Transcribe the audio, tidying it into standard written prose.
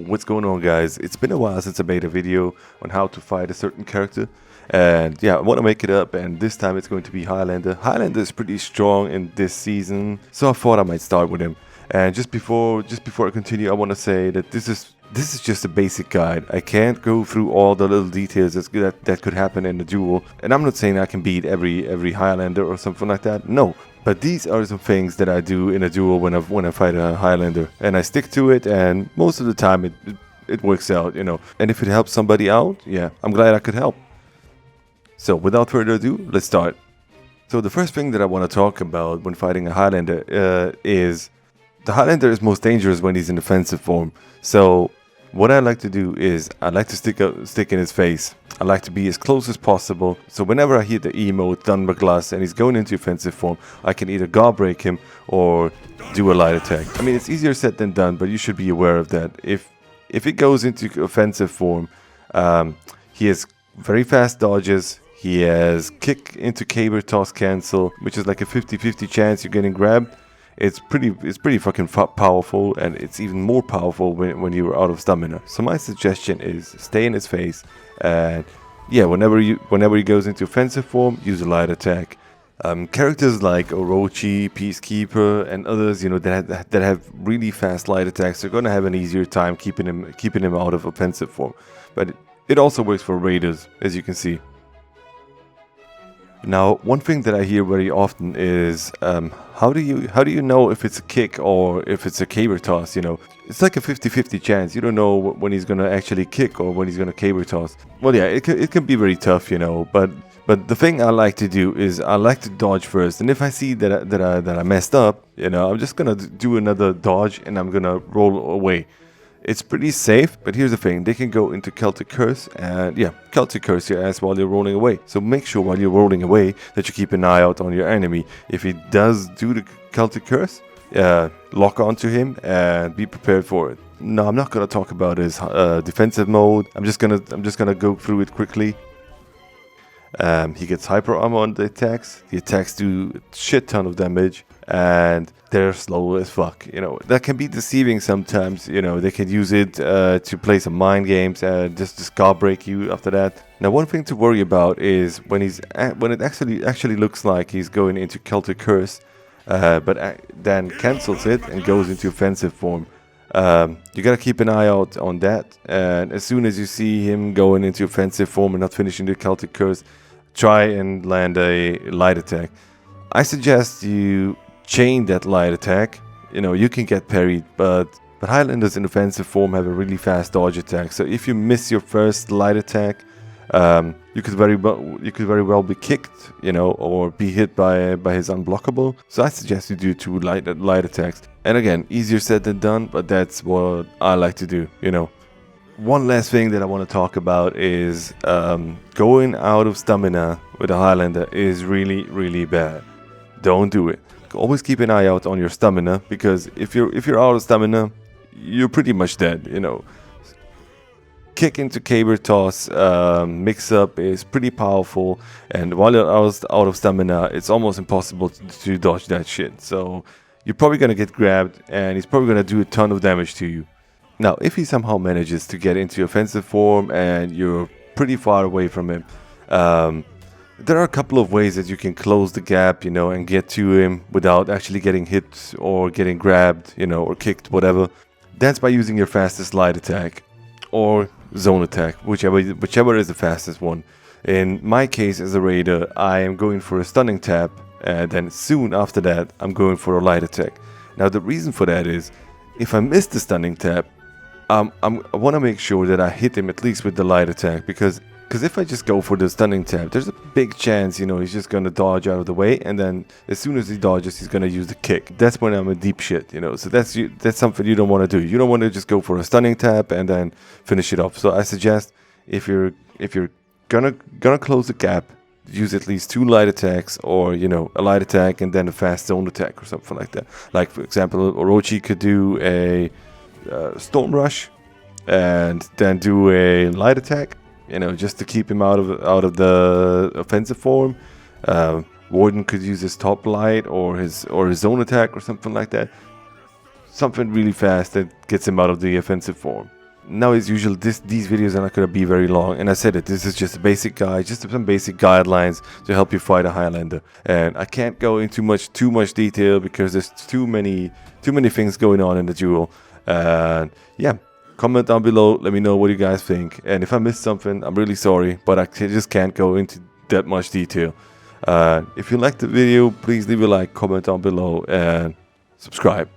what's going on, guys? It's been a while since I made a video on how to fight a certain character, and yeah, I want to make it up, and this time it's going to be Highlander. Highlander is pretty strong in this season, so I thought I might start with him. And just before I continue, I want to say that this is just a basic guide. I can't go through all the little details that could happen in the duel, and I'm not saying I can beat every Highlander or something like that. No. But these are some things that I do in a duel when I fight a Highlander, and I stick to it, and most of the time it works out, you know. And if it helps somebody out, yeah, I'm glad I could help. So without further ado, let's start. So the first thing that I want to talk about when fighting a Highlander is the Highlander is most dangerous when he's in defensive form. So what I like to do is I like to stick in his face. I like to be as close as possible. So whenever I hit the emote Thunderglass and he's going into offensive form, I can either guard break him or do a light attack. I mean, it's easier said than done, but you should be aware of that. If it goes into offensive form, he has very fast dodges. He has kick into caber toss cancel, which is like a 50-50 chance you're getting grabbed. It's pretty fucking powerful, and it's even more powerful when you're out of stamina. So my suggestion is stay in his face, and yeah, whenever he goes into offensive form, use a light attack. Characters like Orochi, Peacekeeper, and others, you know, that have really fast light attacks, are gonna have an easier time keeping him out of offensive form. But it also works for raiders, as you can see. Now, one thing that I hear very often is, how do you know if it's a kick or if it's a caber toss? You know, it's like a 50-50 chance. You don't know when he's gonna actually kick or when he's gonna caber toss. Well, yeah, it can be very tough, you know. But the thing I like to do is I like to dodge first, and if I see that I messed up, you know, I'm just gonna do another dodge and I'm gonna roll away. It's pretty safe, but here's the thing, they can go into Celtic Curse, and yeah, Celtic Curse your ass while you're rolling away. So make sure while you're rolling away that you keep an eye out on your enemy. If he does do the Celtic Curse, lock onto him and be prepared for it. No, I'm not gonna talk about his defensive mode. I'm just gonna go through it quickly. He gets hyper armor on the attacks. The attacks do a shit ton of damage, and they're slow as fuck. You know, that can be deceiving sometimes. You know, they can use it to play some mind games and just guard break you after that. Now, one thing to worry about is when it actually looks like he's going into Celtic Curse, but then cancels it and goes into offensive form. You gotta keep an eye out on that, and as soon as you see him going into offensive form and not finishing the Celtic Curse, try and land a light attack. I suggest you chain that light attack. You know, you can get parried, but Highlanders in offensive form have a really fast dodge attack. So if you miss your first light attack, you could very well be kicked, you know, or be hit by his unblockable. So I suggest you do two light attacks. And again, easier said than done, but that's what I like to do, you know. One last thing that I want to talk about is going out of stamina with a Highlander is really bad. Don't do it. Always keep an eye out on your stamina, because if you're out of stamina, you're pretty much dead, you know. Kick into caber toss mix up is pretty powerful, and while you're out of stamina, it's almost impossible to dodge that shit. So you're probably gonna get grabbed, and he's probably gonna do a ton of damage to you. Now, if he somehow manages to get into offensive form and you're pretty far away from him, there are a couple of ways that you can close the gap, you know, and get to him without actually getting hit or getting grabbed, you know, or kicked, whatever. That's by using your fastest light attack or zone attack, whichever is the fastest one. In my case, as a raider, I am going for a stunning tap, and then soon after that, I'm going for a light attack. Now, the reason for that is, if I miss the stunning tap, I want to make sure that I hit him at least with the light attack, because if I just go for the stunning tap, there's a big chance, you know, he's just going to dodge out of the way, and then as soon as he dodges, he's going to use the kick. That's when I'm in deep shit, you know, so that's something you don't want to do. You don't want to just go for a stunning tap and then finish it off. So I suggest if you're gonna close the gap, use at least two light attacks, or, you know, a light attack and then a fast zone attack or something like that. Like, for example, Orochi could do a Storm Rush and then do a light attack, you know, just to keep him out of the offensive form. Warden could use his top light or his zone attack or something like that. Something really fast that gets him out of the offensive form. Now, as usual, these videos are not going to be very long, and I said it, this is just a basic guide, just some basic guidelines to help you fight a Highlander. And I can't go into too much detail because there's too many things going on in the duel. And yeah, comment down below, let me know what you guys think. And if I missed something, I'm really sorry, but I just can't go into that much detail. If you liked the video, please leave a like, comment down below, and subscribe.